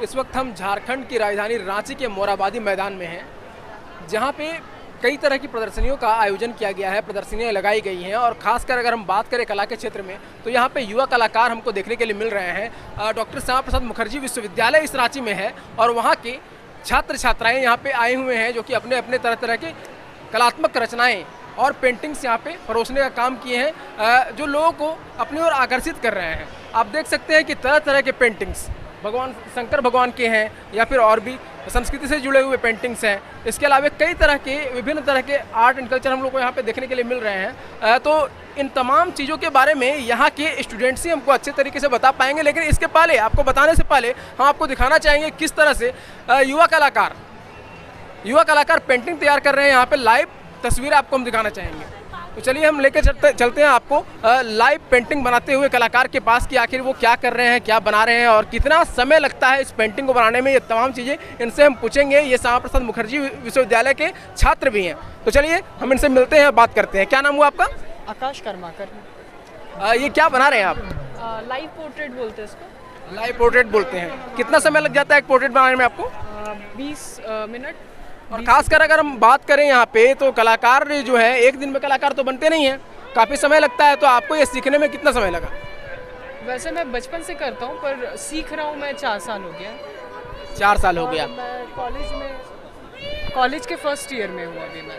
इस वक्त हम झारखंड की राजधानी रांची के मोरहाबादी मैदान में हैं, जहां पे कई तरह की प्रदर्शनियों का आयोजन किया गया है, प्रदर्शनियां लगाई गई हैं। और खासकर अगर हम बात करें कला के क्षेत्र में तो यहाँ पे युवा कलाकार हमको देखने के लिए मिल रहे हैं। डॉक्टर श्यामा प्रसाद मुखर्जी विश्वविद्यालय इस रांची में है और वहाँ के छात्र छात्राएँ यहाँ पे आए हुए हैं, जो कि अपने अपने तरह तरह के कलात्मक रचनाएँ और पेंटिंग्स यहाँ पे परोसने का काम किए हैं, जो लोगों को अपनी ओर आकर्षित कर रहे हैं। आप देख सकते हैं कि तरह तरह के पेंटिंग्स भगवान शंकर भगवान के हैं या फिर और भी संस्कृति से जुड़े हुए पेंटिंग्स हैं। इसके अलावा कई तरह के विभिन्न तरह के आर्ट एंड कल्चर हम लोग को यहाँ पे देखने के लिए मिल रहे हैं। तो इन तमाम चीज़ों के बारे में यहाँ के स्टूडेंट्स ही हमको अच्छे तरीके से बता पाएंगे, लेकिन इसके पहले आपको बताने से पहले हम आपको दिखाना चाहेंगे किस तरह से युवा कलाकार पेंटिंग तैयार कर रहे हैं। यहाँ पर लाइव तस्वीरें आपको हम दिखाना चाहेंगे। तो चलिए हम लेकर चलते हैं आपको लाइव पेंटिंग बनाते हुए कलाकार के पास कि आखिर वो क्या कर रहे हैं, क्या बना रहे हैं और कितना समय लगता है इस पेंटिंग को बनाने में। ये तमाम चीज़ें इनसे हम पूछेंगे। ये श्यामा प्रसाद मुखर्जी विश्वविद्यालय के छात्र भी हैं। तो चलिए हम इनसे मिलते हैं, बात करते हैं। क्या नाम हुआ आपका? आकाश कर्माकर। ये क्या बना रहे हैं आप? लाइव पोर्ट्रेट बोलते हैं इसको। लाइव पोर्ट्रेट बोलते हैं। कितना समय लग जाता है एक पोर्ट्रेट बनाने में आपको? 20 मिनट। और खासकर अगर हम बात करें यहाँ पे तो कलाकार जो है एक दिन में कलाकार तो बनते नहीं हैं, काफ़ी समय लगता है। तो आपको ये सीखने में कितना समय लगा? वैसे मैं बचपन से करता हूँ पर सीख रहा हूँ मैं 4 साल हो गया। 4 साल हो गया। मैं कॉलेज के फर्स्ट ईयर में हूँ अभी मैं।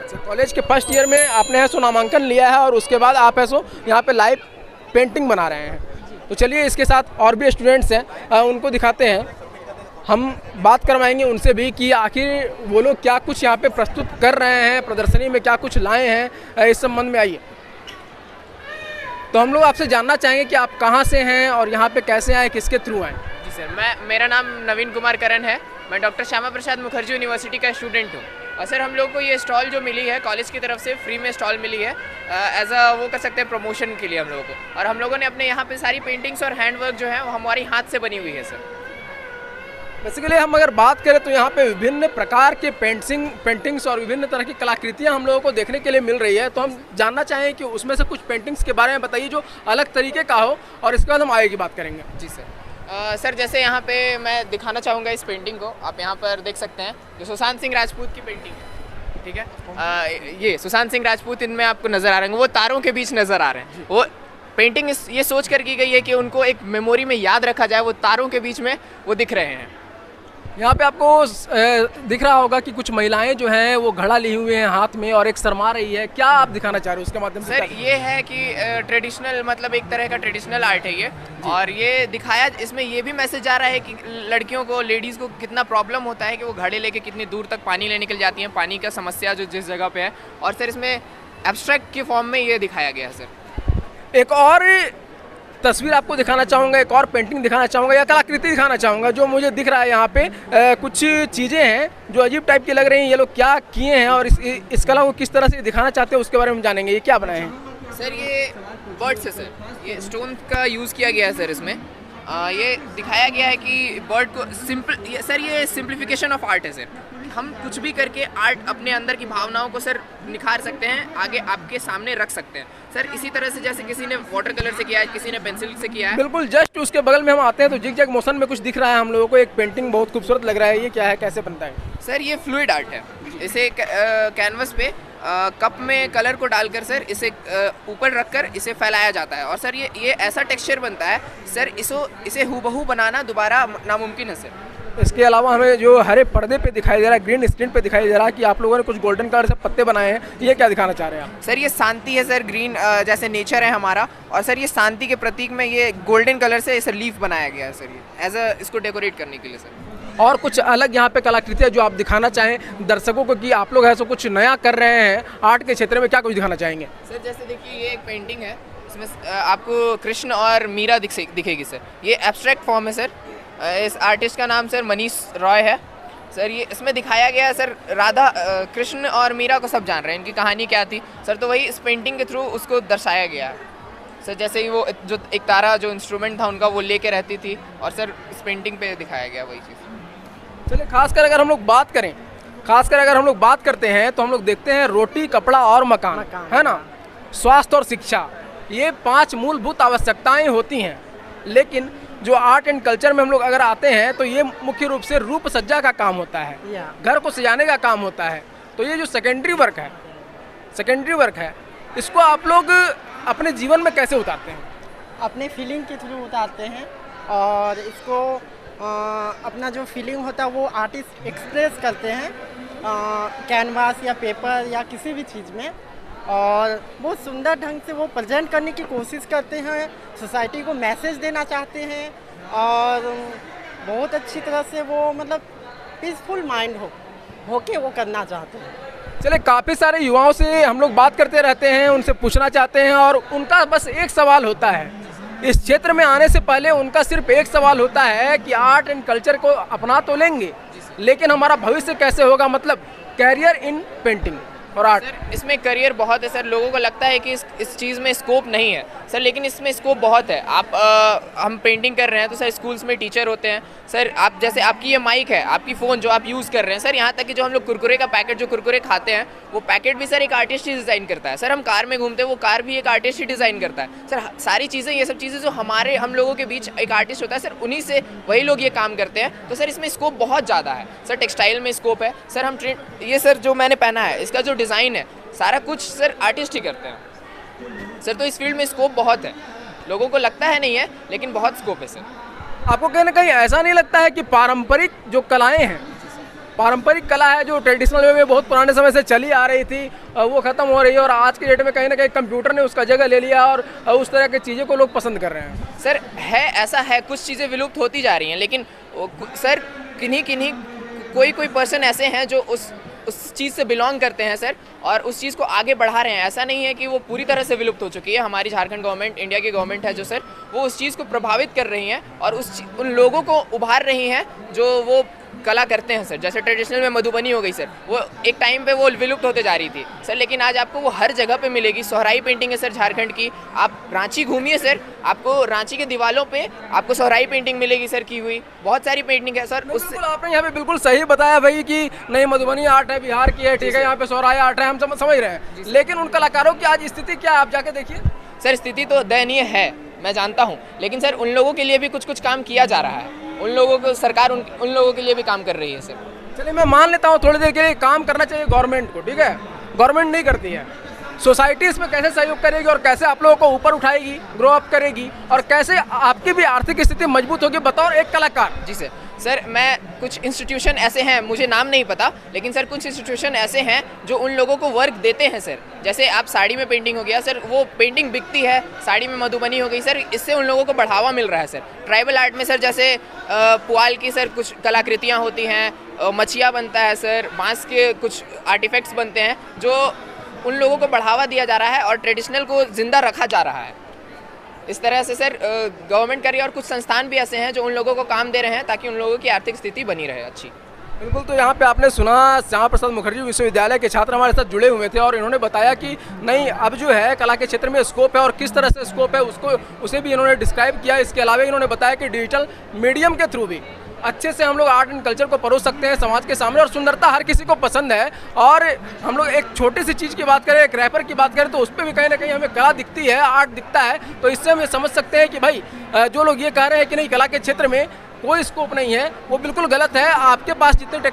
अच्छा, कॉलेज के फर्स्ट ईयर में आपने है सो नामांकन लिया है और उसके बाद आप है सो यहाँ पे लाइव पेंटिंग बना रहे हैं। तो चलिए इसके साथ और भी स्टूडेंट्स हैं, उनको दिखाते हैं। हम बात करवाएंगे उनसे भी कि आखिर वो लोग क्या कुछ यहाँ पे प्रस्तुत कर रहे हैं, प्रदर्शनी में क्या कुछ लाए हैं, इस संबंध में आइए। तो हम लोग आपसे जानना चाहेंगे कि आप कहाँ से हैं और यहाँ पे कैसे आए, किसके थ्रू आए? जी सर, मेरा नाम नवीन कुमार करण है। मैं डॉक्टर श्यामा प्रसाद मुखर्जी यूनिवर्सिटी का स्टूडेंट हूँ। और सर हम लोग को ये स्टॉल जो मिली है कॉलेज की तरफ से, फ्री में स्टॉल मिली है एज अ वो कर सकते हैं प्रमोशन के लिए हम लोगों को। और हम लोगों ने अपने यहाँ पे सारी पेंटिंग्स और हैंडवर्क जो है वो हमारी हाथ से बनी हुई है सर। बेसिकली हम अगर बात करें तो यहाँ पे विभिन्न प्रकार के पेंटिंग्स और विभिन्न तरह की कलाकृतियाँ हम लोगों को देखने के लिए मिल रही है। तो हम जानना चाहें कि उसमें से कुछ पेंटिंग्स के बारे में बताइए जो अलग तरीके का हो, और इसके बाद हम आगे की बात करेंगे। जी सर। सर जैसे यहाँ पे मैं दिखाना चाहूँगा इस पेंटिंग को। आप यहाँ पर देख सकते हैं जो सुशांत सिंह राजपूत की पेंटिंग है, ठीक है। ये सुशांत सिंह राजपूत इनमें आपको नज़र आ रहे हैं, वो तारों के बीच नज़र आ रहे हैं। वो पेंटिंग ये सोच कर की गई है कि उनको एक मेमोरी में याद रखा जाए, वो तारों के बीच में वो दिख रहे हैं। यहाँ पे आपको दिख रहा होगा कि कुछ महिलाएं जो हैं वो घड़ा ली हुई हैं हाथ में और एक शर्मा रही है। क्या आप दिखाना चाह रहे हो उसके माध्यम से? सर ये है कि ट्रेडिशनल मतलब एक तरह का ट्रेडिशनल आर्ट है ये। और ये दिखाया, इसमें ये भी मैसेज आ रहा है कि लड़कियों को, लेडीज़ को कितना प्रॉब्लम होता है कि वो घड़े लेके कितनी दूर तक पानी ले निकल जाती हैं, पानी का समस्या जो जिस जगह पे है। और सर इसमें एब्स्ट्रैक्ट के फॉर्म में ये दिखाया गया है सर। एक और तस्वीर आपको दिखाना चाहूँगा, एक और पेंटिंग दिखाना चाहूँगा या कलाकृति दिखाना चाहूँगा जो मुझे दिख रहा है यहाँ पे। कुछ चीज़ें हैं जो अजीब टाइप की लग रही हैं। ये लोग क्या किए हैं और इस कला को किस तरह से दिखाना चाहते हैं उसके बारे में जानेंगे। ये क्या बनाए हैं? सर ये बर्ड्स है सर, ये स्टोन का यूज़ किया गया है सर इसमें। ये दिखाया गया है कि बर्ड को सर ये सिंप्लीफिकेशन ऑफ आर्ट है सर। हम कुछ भी करके आर्ट अपने अंदर की भावनाओं को सर निखार सकते हैं, आगे आपके सामने रख सकते हैं सर। इसी तरह से जैसे किसी ने वाटर कलर से किया है, किसी ने पेंसिल से किया है। बिल्कुल जस्ट उसके बगल में हम आते हैं तो जिग जैग मोशन में कुछ दिख रहा है हम लोगों को। एक पेंटिंग बहुत खूबसूरत लग रहा है। ये क्या है, कैसे बनता है? सर ये फ्लूइड आर्ट है। इसे कैनवस पे कप में कलर को डालकर सर इसे ऊपर रखकर इसे फैलाया जाता है। और सर ये ऐसा टेक्सचर बनता है सर, इसे हूबहू बनाना दोबारा नामुमकिन है सर। इसके अलावा हमें जो हरे पर्दे पे दिखाई दे रहा है, ग्रीन स्क्रीन पे दिखाई दे रहा है कि आप लोगों ने कुछ गोल्डन कलर से पत्ते बनाए हैं। ये क्या दिखाना चाह रहे हैं आप? सर ये शांति है सर, ग्रीन जैसे नेचर है हमारा। और सर ये शांति के प्रतीक में ये गोल्डन कलर से इसे लीफ बनाया गया है सर, ये एज इसको डेकोरेट करने के लिए सर। और कुछ अलग यहाँ पे कलाकृतियाँ जो आप दिखाना चाहें दर्शकों को कि आप लोग ऐसा कुछ नया कर रहे हैं आर्ट के क्षेत्र में, क्या कुछ दिखाना चाहेंगे? सर जैसे देखिए ये एक पेंटिंग है, इसमें आपको कृष्ण और मीरा दिखेगी सर। ये एब्स्ट्रैक्ट फॉर्म है सर। इस आर्टिस्ट का नाम सर मनीष रॉय है सर। ये इसमें दिखाया गया है सर, राधा कृष्ण और मीरा को सब जान रहे हैं, इनकी कहानी क्या थी सर। तो वही इस पेंटिंग के थ्रू उसको दर्शाया गया है सर। जैसे ही वो जो एक तारा जो इंस्ट्रूमेंट था उनका वो लेके रहती थी, और सर इस पेंटिंग पे दिखाया गया वही चीज़। चलिए खासकर अगर हम लोग बात करते हैं तो हम लोग देखते हैं रोटी, कपड़ा और मकान, है ना, स्वास्थ्य और शिक्षा, ये 5 मूलभूत आवश्यकताएं होती हैं। लेकिन जो आर्ट एंड कल्चर में हम लोग अगर आते हैं तो ये मुख्य रूप से रूप सज्जा का काम होता है, घर को सजाने का काम होता है। तो ये जो सेकेंडरी वर्क है इसको आप लोग अपने जीवन में कैसे उतारते हैं? अपने फीलिंग के थ्रू उतारते हैं और इसको अपना जो फीलिंग होता है वो आर्टिस्ट एक्सप्रेस करते हैं कैनवास या पेपर या किसी भी चीज़ में, और बहुत सुंदर ढंग से वो प्रेजेंट करने की कोशिश करते हैं, सोसाइटी को मैसेज देना चाहते हैं और बहुत अच्छी तरह से वो मतलब पीसफुल माइंड होके वो करना चाहते हैं। चले, काफ़ी सारे युवाओं से हम लोग बात करते रहते हैं, उनसे पूछना चाहते हैं और उनका बस एक सवाल होता है, इस क्षेत्र में आने से पहले उनका सिर्फ एक सवाल होता है कि आर्ट एंड कल्चर को अपना तो लेंगे लेकिन हमारा भविष्य कैसे होगा, मतलब कैरियर इन पेंटिंग और आर्ट। सर इसमें करियर बहुत है सर, लोगों को लगता है कि इस चीज़ में स्कोप नहीं है सर, लेकिन इसमें स्कोप बहुत है। आप हम पेंटिंग कर रहे हैं तो सर स्कूल्स में टीचर होते हैं सर, आप जैसे आपकी ये माइक है, आपकी फ़ोन जो आप यूज़ कर रहे हैं सर, यहाँ तक कि जो हम लोग कुरकुरे का पैकेट जो कुरकुरे खाते हैं वो पैकेट भी सर एक आर्टिस्ट ही डिज़ाइन करता है। सर हम कार में घूमते हैं वो कार भी एक आर्टिस्ट ही डिज़ाइन करता है सर। सारी चीज़ें, ये सब चीज़ें जो हम लोगों के बीच एक आर्टिस्ट होता है सर, उन्हीं से वही लोग ये काम करते हैं। तो सर इसमें स्कोप बहुत ज़्यादा है सर, टेक्सटाइल में स्कोप है सर। हम ये सर जो मैंने पहना है इसका जो डिज़ाइन है सारा कुछ सर आर्टिस्ट ही करते हैं सर। तो इस फील्ड में स्कोप बहुत है, लोगों को लगता है नहीं है लेकिन बहुत स्कोप है सर। आपको कहीं ना कहीं ऐसा नहीं लगता है कि पारंपरिक जो कलाएं हैं, पारंपरिक कला है जो ट्रेडिशनल वे में बहुत पुराने समय से चली आ रही थी, वो ख़त्म हो रही है और आज के डेट में कहीं ना कहीं कंप्यूटर ने उसका जगह ले लिया और उस तरह की चीज़ों को लोग पसंद कर रहे हैं? सर है, ऐसा है, कुछ चीज़ें विलुप्त होती जा रही हैं लेकिन सर किन्हीं कोई पर्सन ऐसे हैं जो उस चीज़ से बिलोंग करते हैं सर और उस चीज़ को आगे बढ़ा रहे हैं। ऐसा नहीं है कि वो पूरी तरह से विलुप्त हो चुकी है। हमारी झारखंड गवर्नमेंट, इंडिया की गवर्नमेंट है जो सर, वो उस चीज़ को प्रभावित कर रही हैं और उन लोगों को उभार रही हैं जो वो कला करते हैं सर। जैसे ट्रेडिशनल में मधुबनी हो गई सर, वो एक टाइम पे वो विलुप्त होते जा रही थी सर, लेकिन आज आपको वो हर जगह पे मिलेगी। सोहराई पेंटिंग है सर झारखंड की, आप रांची घूमिए सर, आपको रांची के दीवारों पे आपको सोहराई पेंटिंग मिलेगी सर की हुई, बहुत सारी पेंटिंग है सर। उससे आपने यहाँ पे बिल्कुल सही बताया भाई कि नहीं मधुबनी आर्ट है, बिहार की है, ठीक है, यहाँ पे सोहराई आर्ट है, हम समझ रहे हैं, लेकिन उन कलाकारों की आज स्थिति क्या है आप जाके देखिए सर। स्थिति तो दयनीय है, मैं जानता हूँ, लेकिन सर उन लोगों के लिए भी कुछ काम किया जा रहा है। उन लोगों को सरकार उन लोगों के लिए भी काम कर रही है सर। चलिए मैं मान लेता हूँ थोड़ी देर के लिए काम करना चाहिए गवर्नमेंट को, ठीक है, गवर्नमेंट नहीं करती है, सोसाइटी इसमें कैसे सहयोग करेगी और कैसे आप लोगों को ऊपर उठाएगी, ग्रो अप करेगी और कैसे आपकी भी आर्थिक स्थिति मजबूत होगी बतौर एक कलाकार? जी सर मैं कुछ इंस्टीट्यूशन ऐसे हैं, मुझे नाम नहीं पता, लेकिन सर कुछ इंस्टीट्यूशन ऐसे हैं जो उन लोगों को वर्क देते हैं सर। जैसे आप साड़ी में पेंटिंग हो गया सर, वो पेंटिंग बिकती है, साड़ी में मधुबनी हो गई सर, इससे उन लोगों को बढ़ावा मिल रहा है सर। ट्राइबल आर्ट में सर जैसे पुआल की सर कुछ कलाकृतियाँ होती हैं, मछिया बनता है सर, बांस के कुछ आर्टिफैक्ट्स बनते हैं जो उन लोगों को बढ़ावा दिया जा रहा है और ट्रेडिशनल को जिंदा रखा जा रहा है। इस तरह से सर गवर्नमेंट कर रही है और कुछ संस्थान भी ऐसे हैं जो उन लोगों को काम दे रहे हैं ताकि उन लोगों की आर्थिक स्थिति बनी रहे अच्छी। बिल्कुल, तो यहाँ पे आपने सुना श्यामा प्रसाद मुखर्जी विश्वविद्यालय के छात्र हमारे साथ जुड़े हुए थे और इन्होंने बताया कि नहीं अब जो है कला के क्षेत्र में स्कोप है और किस तरह से स्कोप है उसे भी इन्होंने डिस्क्राइब किया। इसके अलावा इन्होंने बताया कि डिजिटल मीडियम के थ्रू भी अच्छे से हम लोग आर्ट एंड कल्चर को परोस सकते हैं समाज के सामने और सुंदरता हर किसी को पसंद है। और हम लोग एक छोटी सी चीज़ की बात करें, एक रैपर की बात करें तो उस पर भी कहीं ना कहीं हमें कला दिखती है, आर्ट दिखता है। तो इससे हम ये समझ सकते हैं कि भाई जो लोग ये कह रहे हैं कि नहीं कला के क्षेत्र में कोई स्कोप नहीं है, वो बिल्कुल गलत है। आपके पास जितने आप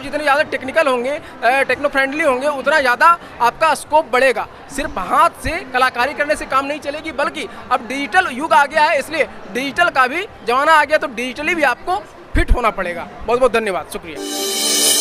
जितने ज़्यादा टेक्निकल होंगे, टेक्नो फ्रेंडली होंगे, उतना ज़्यादा आपका स्कोप बढ़ेगा। सिर्फ हाथ से कलाकारी करने से काम नहीं चलेगी, बल्कि अब डिजिटल युग आ गया है, इसलिए डिजिटल का भी जमाना आ गया, तो डिजिटली भी आपको फिट होना पड़ेगा। बहुत बहुत धन्यवाद, शुक्रिया।